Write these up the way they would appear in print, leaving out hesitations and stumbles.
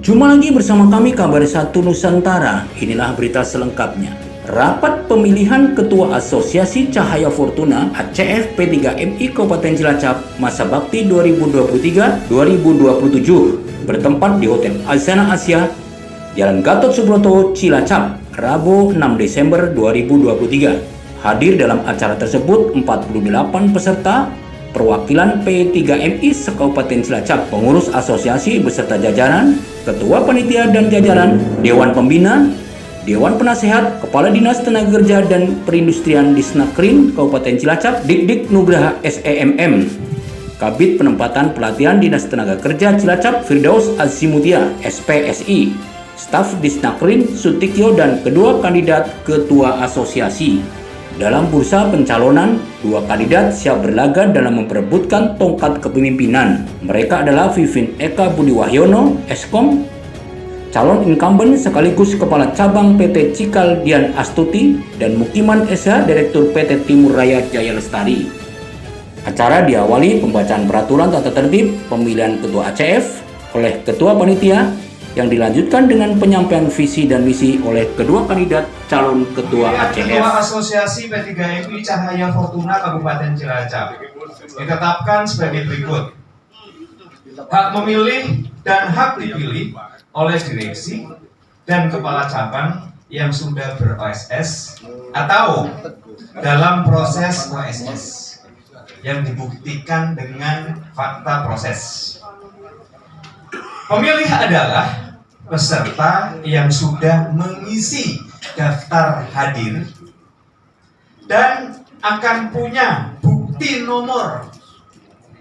Jumpa lagi bersama kami Kabar 1 Nusantara. Inilah berita selengkapnya. Rapat pemilihan Ketua Asosiasi Cahaya Fortuna ACF P3MI Kabupaten Cilacap masa bakti 2023-2027 bertempat di Hotel Azana Asia, Jalan Gatot Subroto, Cilacap, Rabu 6 Desember 2023. Hadir dalam acara tersebut 48 peserta perwakilan P3MI se-Kabupaten Cilacap, pengurus asosiasi beserta jajaran, ketua panitia dan jajaran, dewan pembina, dewan penasehat, kepala dinas tenaga kerja dan perindustrian Disnakrin Kabupaten Cilacap, Dik Nugraha SEMM, Kabid Penempatan Pelatihan Dinas Tenaga Kerja Cilacap Firdaus Azimutia SPSI, staf Disnakrin Sutikyo dan kedua kandidat ketua asosiasi. Dalam bursa pencalonan, dua kandidat siap berlaga dalam memperebutkan tongkat kepemimpinan. Mereka adalah Vivin Eka Budi Wahyono, Eskom, calon incumbent sekaligus Kepala Cabang PT Cikal Dian Astuti, dan Mukiman Esa, Direktur PT Timur Raya Jaya Lestari. Acara diawali pembacaan peraturan tata tertib pemilihan Ketua ACF oleh Ketua Panitia, yang dilanjutkan dengan penyampaian visi dan misi oleh kedua kandidat calon Ketua ACF. Ketua Asosiasi P3MI Cahaya Fortuna Kabupaten Cilacap ditetapkan sebagai berikut. Hak memilih dan hak dipilih oleh direksi dan kepala cabang yang sudah ber-OSS atau dalam proses OSS yang dibuktikan dengan fakta proses. Pemilih adalah peserta yang sudah mengisi daftar hadir dan akan punya bukti nomor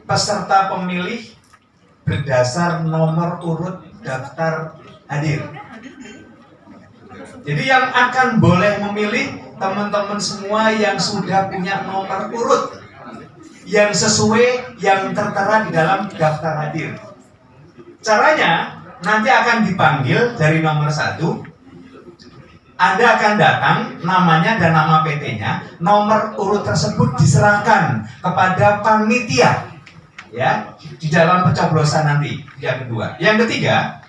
peserta pemilih berdasar nomor urut daftar hadir. Jadi yang akan boleh memilih teman-teman semua yang sudah punya nomor urut yang sesuai yang tertera di dalam daftar hadir. Caranya nanti akan dipanggil dari nomor 1. Anda akan datang, namanya dan nama PT-nya, nomor urut tersebut diserahkan kepada panitia, ya, di dalam pencoblosan nanti yang kedua. Yang ketiga,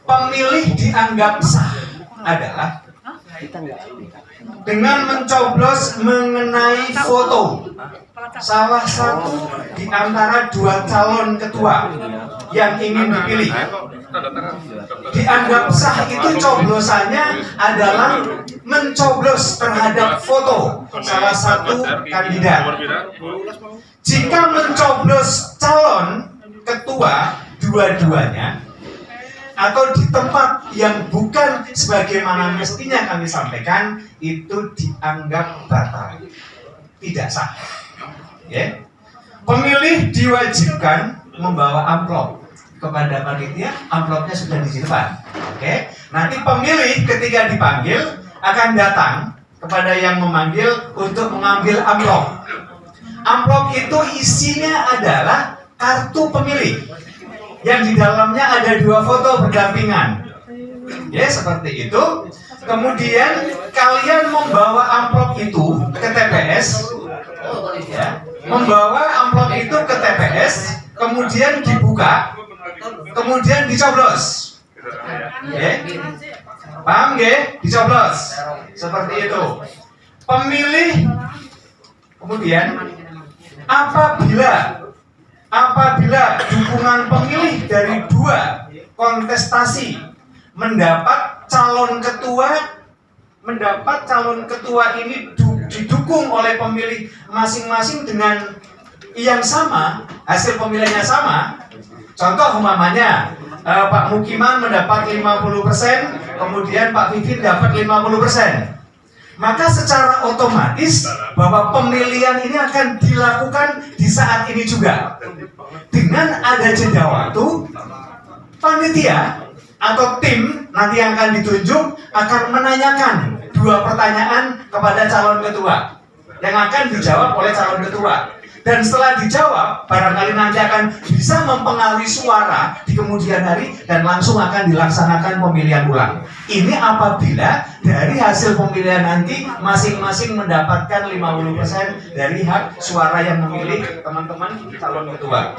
pemilih dianggap sah adalah dengan mencoblos mengenai foto salah satu di antara dua calon ketua yang ingin dipilih. Dianggap sah itu coblosannya adalah mencoblos terhadap foto salah satu kandidat. Jika mencoblos calon ketua dua-duanya atau di tempat yang bukan sebagaimana mestinya kami sampaikan, itu dianggap batal, tidak sah. Ya. Pemilih diwajibkan membawa amplop kepada panitia, amplopnya sudah di depan. Oke. Nanti pemilih ketika dipanggil akan datang kepada yang memanggil untuk mengambil amplop. Amplop itu isinya adalah kartu pemilih yang di dalamnya ada dua foto berdampingan. Ya, seperti itu. Kemudian kalian membawa amplop itu ke TPS, ya. Membawa amplop itu ke TPS, kemudian dibuka, kemudian dicoblos. Ya. Paham nggih? Dicoblos. Seperti itu. Pemilih kemudian apabila dukungan pemilih dari dua kontestasi mendapat calon ketua ini didukung oleh pemilih masing-masing dengan yang sama, hasil pemilihannya sama. Contoh umpamanya Pak Mukiman mendapat 50%, kemudian Pak Vivin dapat 50%. Maka secara otomatis bahwa pemilihan ini akan dilakukan di saat ini juga. Dengan ada jeda waktu, panitia atau tim nanti yang akan ditunjuk akan menanyakan dua pertanyaan kepada calon ketua yang akan dijawab oleh calon ketua. Dan setelah dijawab, barangkali nanti akan bisa mempengaruhi suara di kemudian hari dan langsung akan dilaksanakan pemilihan ulang. Ini apabila dari hasil pemilihan nanti masing-masing mendapatkan 50% dari hak suara yang memilih teman-teman calon ketua.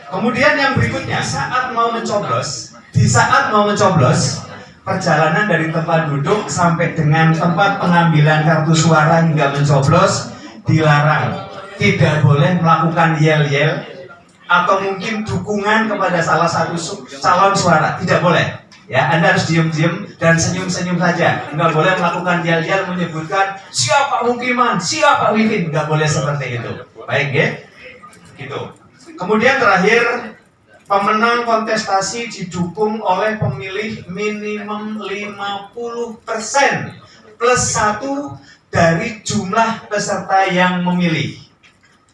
Kemudian yang berikutnya, saat mau mencoblos, Di saat mau mencoblos, perjalanan dari tempat duduk sampai dengan tempat pengambilan kartu suara hingga mencoblos dilarang. Tidak boleh melakukan yel-yel atau mungkin dukungan kepada salah satu calon suara. Tidak boleh. Ya, Anda harus diam-diam dan senyum-senyum saja. Nggak boleh melakukan yel-yel menyebutkan siapa Mukiman, siapa Wifin. Nggak boleh seperti itu. Baik ya? Gitu. Kemudian terakhir, pemenang kontestasi didukung oleh pemilih minimum 50% plus 1 dari jumlah peserta yang memilih.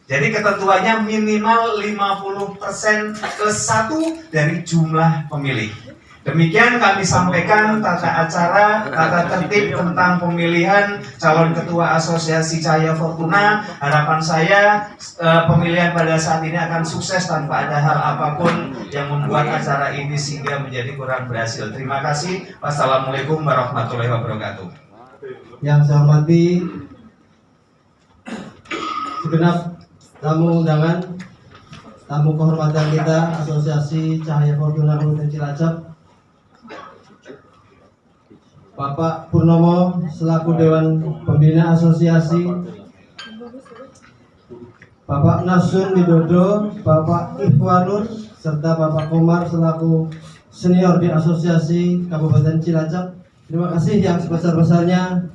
Jadi ketentuannya minimal 50% plus 1 dari jumlah pemilih. Demikian kami sampaikan tata acara, tata tertib tentang pemilihan calon ketua Asosiasi Cahaya Fortuna. Harapan saya pemilihan pada saat ini akan sukses tanpa ada hal apapun yang membuat acara ini sehingga menjadi kurang berhasil. Terima kasih. Wassalamualaikum warahmatullahi wabarakatuh. Yang saya hormati segenap tamu undangan, tamu kehormatan kita Asosiasi Cahaya Fortuna Kabupaten Cilacap, Bapak Purnomo selaku Dewan Pembina Asosiasi, Bapak Nasun Widodo, Bapak Ikhwanur, serta Bapak Komar selaku senior di Asosiasi Kabupaten Cilacap. Terima kasih yang sebesar-besarnya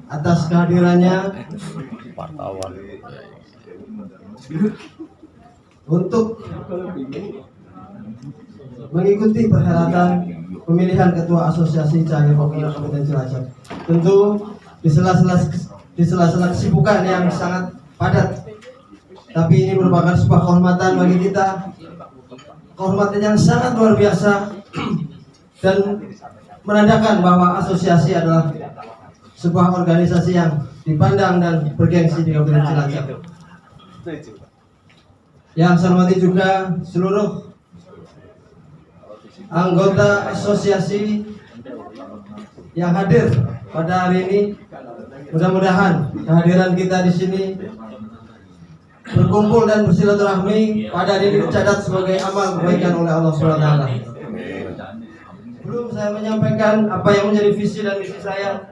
atas kehadirannya untuk mengikuti perhelatan pemilihan ketua Asosiasi Cahaya Fortuna Kabupaten Cilacap. Tentu di sela-sela kesibukan yang sangat padat, tapi ini merupakan sebuah kehormatan bagi kita, kehormatan yang sangat luar biasa dan menandakan bahwa asosiasi adalah sebuah organisasi yang dipandang dan bergengsi di Kabupaten Cilacap. Yang saya hormati juga seluruh anggota asosiasi yang hadir pada hari ini. Mudah-mudahan kehadiran kita di sini berkumpul dan bersilaturahmi pada hari ini dicatat sebagai amal kebaikan oleh Allah SWT. Belum saya menyampaikan apa yang menjadi visi dan misi saya,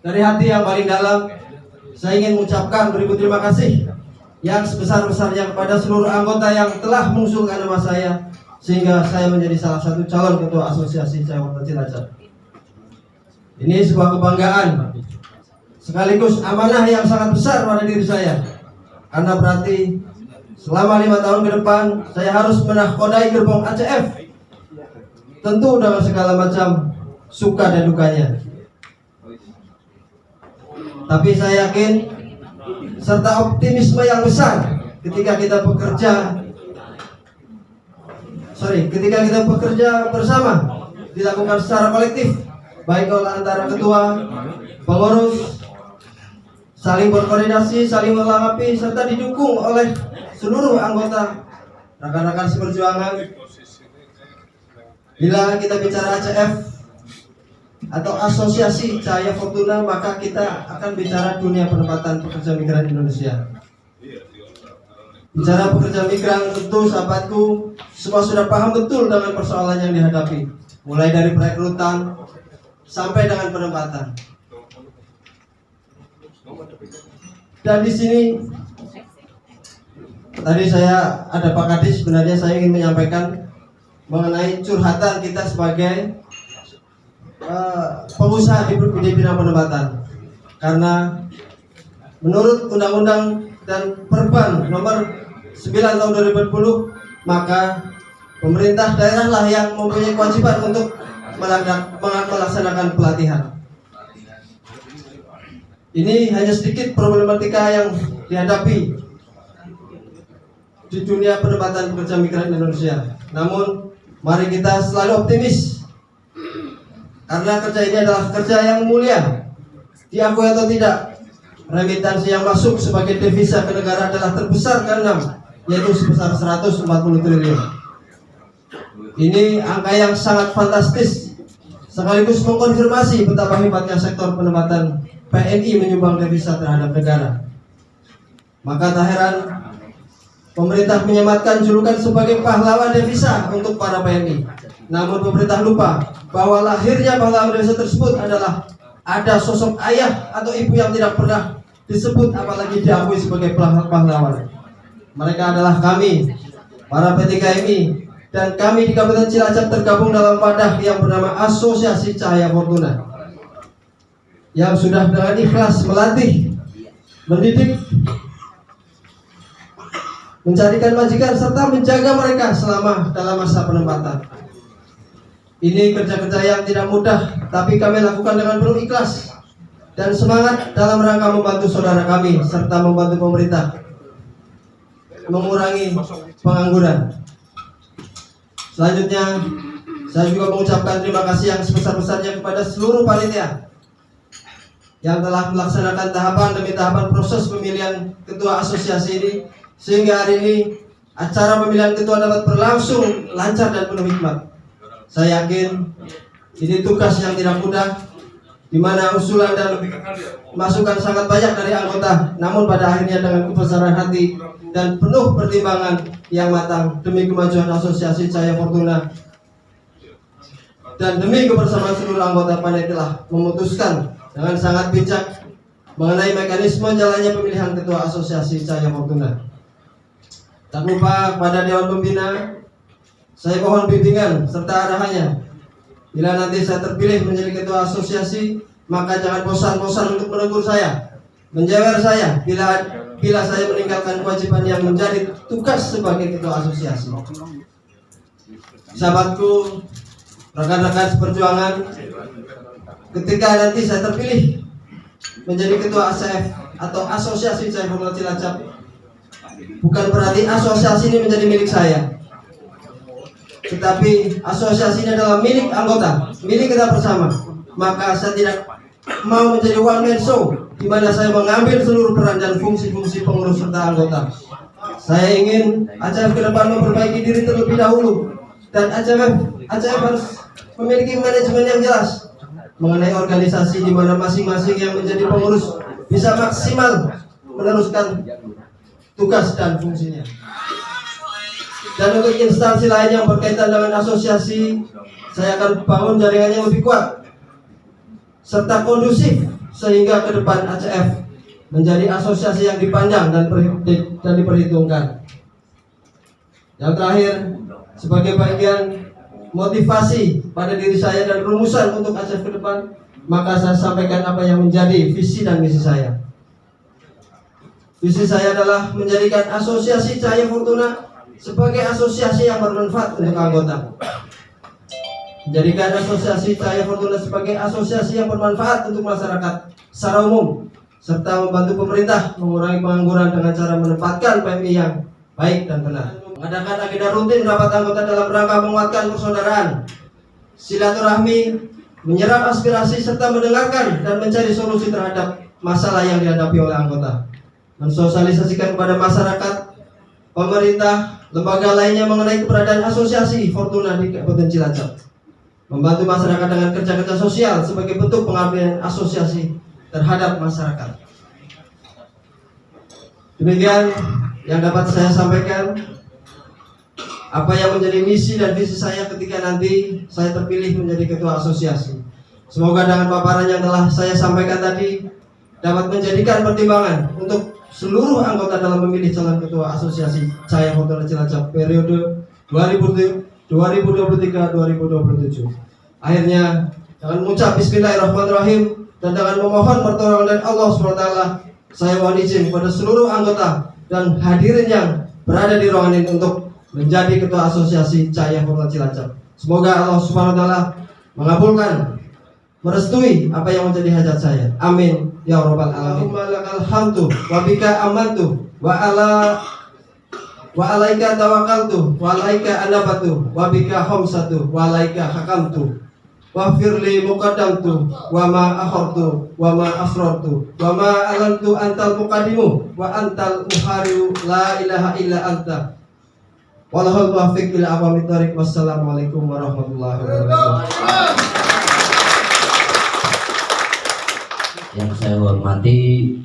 dari hati yang paling dalam saya ingin mengucapkan beribu terima kasih yang sebesar-besarnya kepada seluruh anggota yang telah mengusulkan nama saya sehingga saya menjadi salah satu calon ketua Asosiasi Cahaya Fortuna Cilacap. Ini sebuah kebanggaan sekaligus amanah yang sangat besar pada diri saya, karena berarti selama 5 tahun ke depan saya harus menahkodai gerbong ACF, tentu dengan segala macam suka dan dukanya. Tapi saya yakin serta optimisme yang besar ketika kita bekerja bersama, dilakukan secara kolektif, baik oleh antara ketua, pengurus, saling berkoordinasi, saling melengkapi, serta didukung oleh seluruh anggota rekan-rekan seperjuangan. Bila kita bicara ACF atau Asosiasi Cahaya Fortuna, maka kita akan bicara dunia penempatan pekerja migran Indonesia. Bicara pekerja migran, tentu sahabatku semua sudah paham betul dengan persoalan yang dihadapi, mulai dari perekrutan sampai dengan penempatan. Dan di sini tadi saya ada Pak Kadis, sebenarnya saya ingin menyampaikan mengenai curhatan kita sebagai pengusaha di bidang penempatan, karena menurut Undang-Undang dan Perban nomor 9 tahun 2020, maka pemerintah daerah lah yang mempunyai kewajiban untuk melaksanakan pelatihan. Ini hanya sedikit problematika yang dihadapi di dunia penempatan pekerja migran Indonesia. Namun mari kita selalu optimis, karena kerja ini adalah kerja yang mulia. Diakui atau tidak, remitansi yang masuk sebagai devisa ke negara adalah terbesar ke-6, yaitu sebesar 140 triliun. Ini angka yang sangat fantastis, sekaligus mengkonfirmasi betapa hebatnya sektor penempatan PNI menyumbang devisa terhadap negara. Maka tak heran pemerintah menyematkan julukan sebagai pahlawan devisa untuk para PMI. Namun pemerintah lupa bahwa lahirnya pahlawan devisa tersebut adalah ada sosok ayah atau ibu yang tidak pernah disebut apalagi diakui sebagai pahlawan. Mereka adalah kami, para PTKMI, dan kami di Kabupaten Cilacap tergabung dalam wadah yang bernama Asosiasi Cahaya Fortuna, yang sudah dengan ikhlas melatih, mendidik, mencarikan majikan serta menjaga mereka selama dalam masa penempatan. Ini kerja-kerja yang tidak mudah, tapi kami lakukan dengan penuh ikhlas dan semangat dalam rangka membantu saudara kami serta membantu pemerintah mengurangi pengangguran. Selanjutnya, saya juga mengucapkan terima kasih yang sebesar-besarnya kepada seluruh panitia yang telah melaksanakan tahapan demi tahapan proses pemilihan ketua asosiasi ini, sehingga hari ini acara pemilihan ketua dapat berlangsung lancar dan penuh hikmat. Saya yakin ini tugas yang tidak mudah, di mana usulan dan masukan sangat banyak dari anggota, namun pada akhirnya dengan kebesaran hati dan penuh pertimbangan yang matang demi kemajuan Asosiasi Cahaya Fortuna dan demi kebersamaan seluruh anggota panitia telah memutuskan dengan sangat bijak mengenai mekanisme jalannya pemilihan ketua Asosiasi Cahaya Fortuna. Tak lupa kepada Dewan Pembina, saya mohon bimbingan serta arahannya. Bila nanti saya terpilih menjadi ketua asosiasi, maka jangan bosan-bosan untuk menegur saya, menjewer saya bila saya meninggalkan kewajiban yang menjadi tugas sebagai ketua asosiasi. Sahabatku, rekan-rekan seperjuangan, ketika nanti saya terpilih menjadi ketua ACF atau Asosiasi Cahaya Fortuna Cilacap, bukan berarti asosiasi ini menjadi milik saya, tetapi asosiasi ini adalah milik anggota, milik kita bersama. Maka saya tidak mau menjadi one man show di mana saya mengambil seluruh peran dan fungsi-fungsi pengurus serta anggota. Saya ingin ACF ke depan memperbaiki diri terlebih dahulu, dan ACF harus memiliki manajemen yang jelas mengenai organisasi di mana masing-masing yang menjadi pengurus bisa maksimal meneruskan tugas dan fungsinya. Dan untuk instansi lain yang berkaitan dengan asosiasi, saya akan bangun jaringan yang lebih kuat serta kondusif sehingga ke depan ACF menjadi asosiasi yang dipandang dan diperhitungkan. Yang terakhir, sebagai bagian motivasi pada diri saya dan rumusan untuk ACF ke depan, maka saya sampaikan apa yang menjadi visi dan misi saya. Visi saya adalah menjadikan Asosiasi Cahaya Fortuna sebagai asosiasi yang bermanfaat untuk anggota. Menjadikan Asosiasi Cahaya Fortuna sebagai asosiasi yang bermanfaat untuk masyarakat secara umum, serta membantu pemerintah mengurangi pengangguran dengan cara menempatkan PMI yang baik dan benar. Mengadakan agenda rutin rapat anggota dalam rangka menguatkan persaudaraan, silaturahmi, menyerap aspirasi serta mendengarkan dan mencari solusi terhadap masalah yang dihadapi oleh anggota. Mensosialisasikan kepada masyarakat, pemerintah, lembaga lainnya mengenai keberadaan Asosiasi Fortuna di Kabupaten Cilacap. Membantu masyarakat dengan kerja-kerja sosial sebagai bentuk pengabdian asosiasi terhadap masyarakat. Demikian yang dapat saya sampaikan, apa yang menjadi misi dan visi saya ketika nanti saya terpilih menjadi ketua asosiasi. Semoga dengan paparan yang telah saya sampaikan tadi dapat menjadikan pertimbangan untuk seluruh anggota dalam memilih calon ketua Asosiasi Cahaya Fortuna Cilacap periode 2023-2027. Akhirnya, dengan mengucap Bismillahirrahmanirrahim dan dengan memohon pertolongan dari Allah SWT, saya mohon izin kepada seluruh anggota dan hadirin yang berada di ruangan ini untuk menjadi ketua Asosiasi Cahaya Fortuna Cilacap. Semoga Allah SWT mengabulkan, merestui apa yang menjadi hajat saya. Amin ya rabbal alamin. Allahumma lakal hamdu wa bika amantu wa alaika tawakkaltu wa alaika anabatu wa bika khamsatu wa alaika hakamtu wa firli muqaddamtu wa ma akhartu wa ma asrartu wa ma alantu antal muqaddimu wa antal muhariu la ilaha illa anta walahul muwaffiq ila aqwamit thariq. Wassalamualaikum warahmatullahi wabarakatuh. Yang saya hormati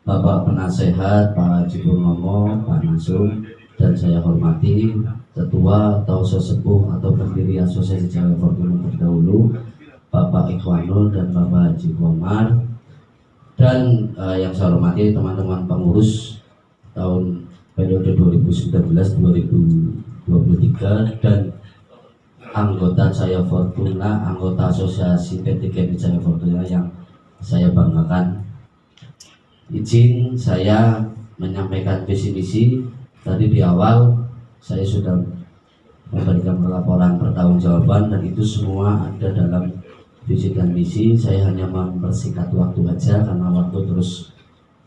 Bapak Penasehat, Pak Haji Purnomo, Pak Nasum, dan saya hormati Ketua atau Sesepuh atau pendiri Asosiasi Jaya Fortuna terdahulu, Bapak Ikhwanul dan Bapak Haji Komar, dan yang saya hormati teman-teman pengurus tahun periode 2019-2023 dan anggota Jaya Fortuna, anggota Asosiasi PT GMI Jaya Fortuna yang saya banggakan. Izin saya menyampaikan visi misi. Tadi di awal saya sudah memberikan laporan pertanggungjawaban dan itu semua ada dalam visi dan misi. Saya hanya mempersingkat waktu aja karena waktu terus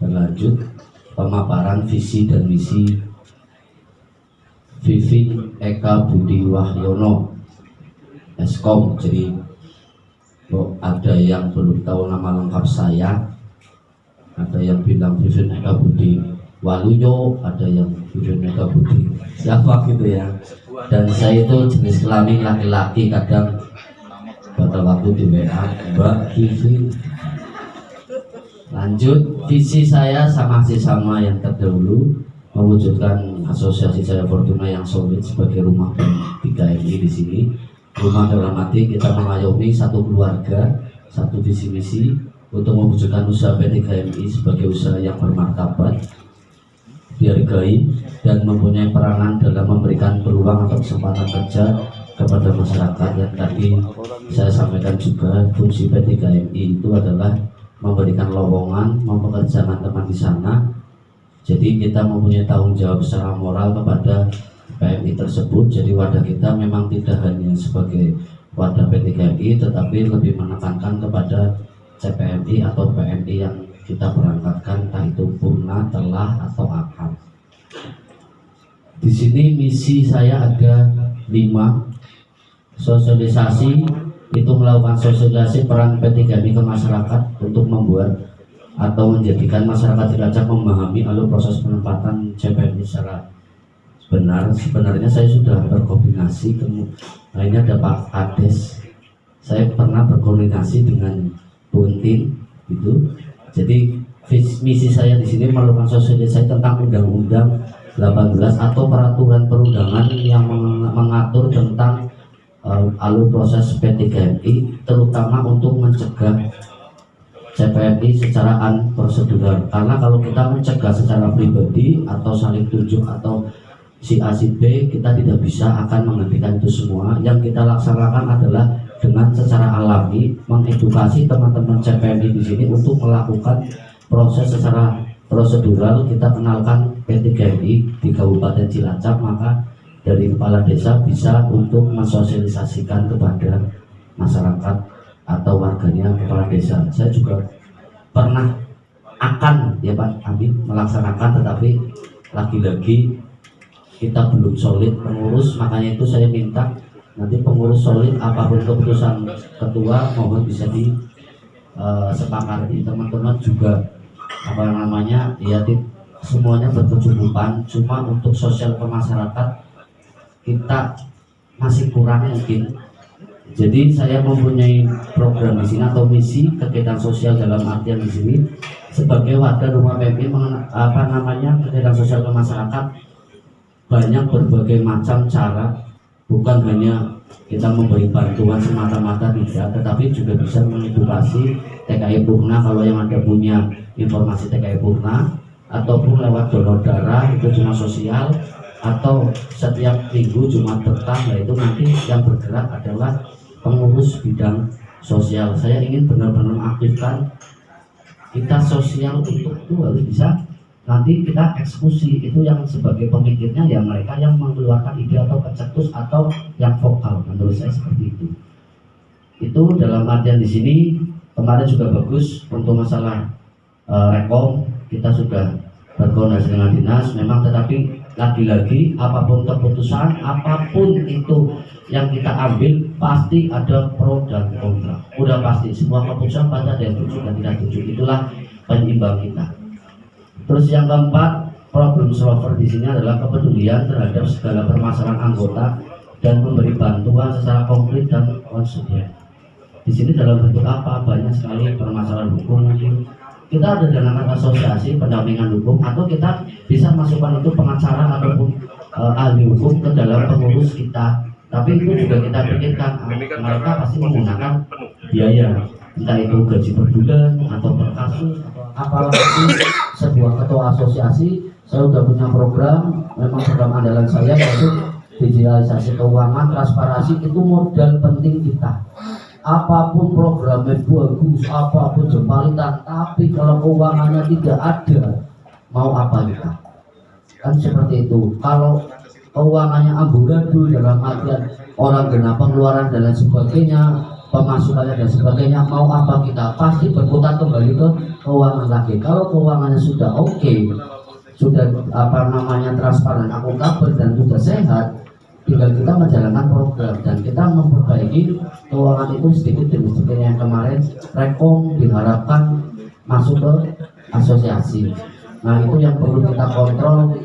berlanjut. Pemaparan visi dan misi Viving Eka Budi Wahyono Eskom. Jadi ada yang belum tahu nama lengkap saya, ada yang bilang Vivin Eka Budi Waluyo, ada yang Vivin Eka Budi siapa gitu ya. Dan saya itu jenis kelamin laki-laki, kadang pada waktu di WA Mbak Vivi. Lanjut, visi saya masih sama yang terdahulu, mewujudkan Asosiasi Jaya Fortuna yang solid sebagai rumah bagi GMI di sini. Rumah dalam arti kita mengayomi satu keluarga, satu visi misi untuk mewujudkan usaha PT GMI sebagai usaha yang bermartabat, dihargai, dan mempunyai peranan dalam memberikan peluang atau kesempatan kerja kepada masyarakat. Yang tadi saya sampaikan juga, fungsi PT GMI itu adalah memberikan lowongan, mempekerjakan teman di sana. Jadi kita mempunyai tanggung jawab secara moral kepada PMI tersebut. Jadi wadah kita memang tidak hanya sebagai wadah PT GMI, tetapi lebih menekankan kepada CPMI atau PMI yang kita berangkatkan, entah itu purna, telah, atau akan. Di sini misi saya ada 5. Sosialisasi, itu melakukan sosialisasi peran PT GMI ke masyarakat untuk membuat atau menjadikan masyarakat Cilacap memahami alur proses penempatan CPMI secara benar. Sebenarnya saya sudah berkoordinasi, nah ini ada Pak Kades, saya pernah berkoordinasi dengan Buntin gitu. Jadi misi saya di sini melakukan sosialisasi tentang Undang-Undang 18 atau peraturan perundangan yang mengatur tentang alur proses PT GMI, terutama untuk mencegah CPMI secara prosedural. Karena kalau kita mencegah secara pribadi atau saling tunjuk atau si A si B, kita tidak bisa akan menghentikan itu semua. Yang kita laksanakan adalah dengan secara alami mengedukasi teman-teman CPMI di sini untuk melakukan proses secara prosedural. Kita kenalkan PT GMI di Kabupaten Cilacap, maka dari kepala desa bisa untuk mensosialisasikan kepada masyarakat atau warganya kepala desa. Saya juga pernah akan ya Pak Amin melaksanakan, tetapi lagi-lagi kita belum solid pengurus, makanya itu saya minta nanti pengurus solid, apapun keputusan ketua mohon bisa disepakati. Teman-teman juga apa namanya ya, semuanya berkecukupan, cuma untuk sosial ke masyarakat kita masih kurang mungkin. Jadi saya mempunyai program di sini atau misi kegiatan sosial dalam artian di sini sebagai wadah rumah PMI apa namanya kegiatan sosial ke masyarakat banyak berbagai macam cara, bukan hanya kita memberi bantuan semata-mata tidak, tetapi juga bisa mengedukasi TKI Purna kalau yang ada punya informasi TKI Purna, ataupun lewat donor darah itu cuma sosial, atau setiap minggu Jumat petang. Nah itu nanti yang bergerak adalah pengurus bidang sosial. Saya ingin benar-benar mengaktifkan kita sosial untuk itu harus bisa nanti kita eksekusi. Itu yang sebagai pemikirnya ya mereka yang mengeluarkan ide atau kecetus atau yang vokal, menurut saya seperti itu. Itu dalam artian di sini kemarin juga bagus untuk masalah rekom, kita sudah berkoordinasi dengan dinas memang, tetapi lagi-lagi apapun keputusan, apapun itu yang kita ambil pasti ada pro dan kontra. Udah pasti semua keputusan pada ada yang setuju dan tidak setuju. Itulah penyeimbang kita. Terus yang keempat, problem solver di sini adalah kepedulian terhadap segala permasalahan anggota dan memberi bantuan secara konkret dan konsisten. Di sini dalam bentuk apa? Banyak sekali permasalahan hukum mungkin kita ada dengan asosiasi pendampingan hukum, atau kita bisa masukkan itu pengacara ataupun ahli hukum ke dalam pengurus kita. Tapi itu juga kita pikirkan, mereka pasti menggunakan biaya, entah itu gaji per bulan atau per kasus. Apalagi sebuah ketua asosiasi, saya sudah punya program, memang program andalan saya yaitu digitalisasi keuangan, transparansi. Itu modal penting kita. Apapun programnya bagus, apapun jembalitan, tapi kalau keuangannya tidak ada, mau apa kita? Kan seperti itu. Kalau keuangannya amburadul dalam artian orang genap pengeluaran dan lain sebagainya, pemasukannya dan sebagainya, mau apa kita? Pasti berputar kembali ke keuangan lagi. Kalau keuangannya sudah oke, sudah transparan, akuntabel dan sudah sehat, tinggal kita menjalankan program dan kita memperbaiki keuangan itu sedikit demi sedikit. Yang kemarin Rekom diharapkan masuk ke asosiasi. Nah, itu yang perlu kita kontrol.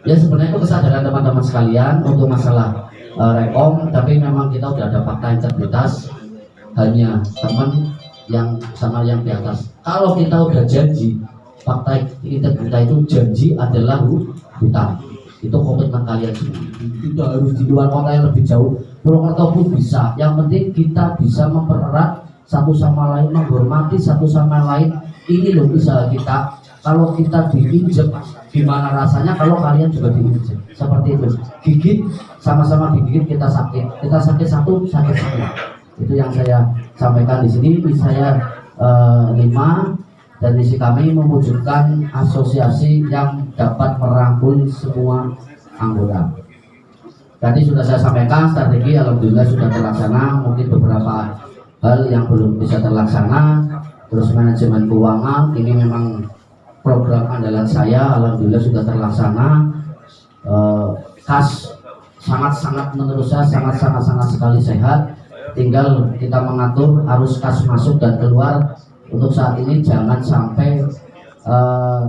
Ya sebenarnya itu kesadaran teman-teman sekalian untuk masalah Rekom, tapi memang kita sudah ada fakta integritas, hanya teman yang sama yang di atas. Kalau kita udah janji, fakta integritas itu janji adalah hutang. Itu komitmen kalian semua. Tidak harus di luar kota yang lebih jauh, Purwokerto pun bisa. Yang penting kita bisa mempererat satu sama lain, menghormati satu sama lain. Ini loh usaha kita. Kalau kita diinjek, gimana rasanya kalau kalian juga diinjek? Seperti itu. Gigit, sama-sama digigit, kita sakit. Kita sakit satu, sakit semua. Itu yang saya sampaikan di sini. Saya 5, dan misi kami mewujudkan asosiasi yang dapat merangkul semua anggota. Tadi sudah saya sampaikan strategi, alhamdulillah sudah terlaksana. Mungkin beberapa hal yang belum bisa terlaksana. Terus manajemen keuangan, ini memang program andalan saya, alhamdulillah sudah terlaksana. Kas sangat-sangat menurut saya sangat sekali sehat. Tinggal kita mengatur arus kas masuk dan keluar. Untuk saat ini jangan sampai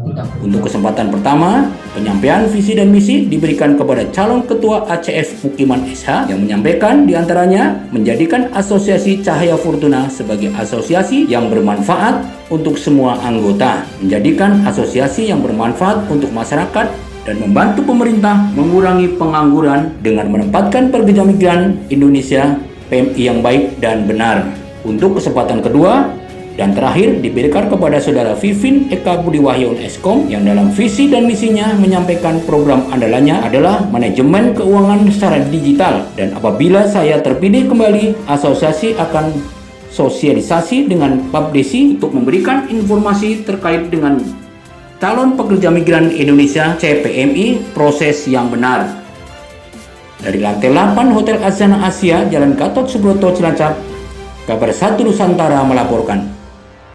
tidak. Untuk kesempatan pertama, penyampaian visi dan misi diberikan kepada calon ketua ACF Mukiman SH yang menyampaikan diantaranya menjadikan Asosiasi Cahaya Fortuna sebagai asosiasi yang bermanfaat untuk semua anggota, menjadikan asosiasi yang bermanfaat untuk masyarakat, dan membantu pemerintah mengurangi pengangguran dengan menempatkan pekerja migran Indonesia PMI yang baik dan benar. Untuk kesempatan kedua dan terakhir diberikan kepada Saudara Vivin Eka Budi Wahyon Eskom yang dalam visi dan misinya menyampaikan program andalannya adalah manajemen keuangan secara digital. Dan apabila saya terpilih kembali, asosiasi akan sosialisasi dengan Papdesi untuk memberikan informasi terkait dengan calon pekerja migran Indonesia CPMI proses yang benar. Dari lantai 8 Hotel Asana Asia, Jalan Gatot Subroto, Cilacap, Kabar 1 Nusantara melaporkan.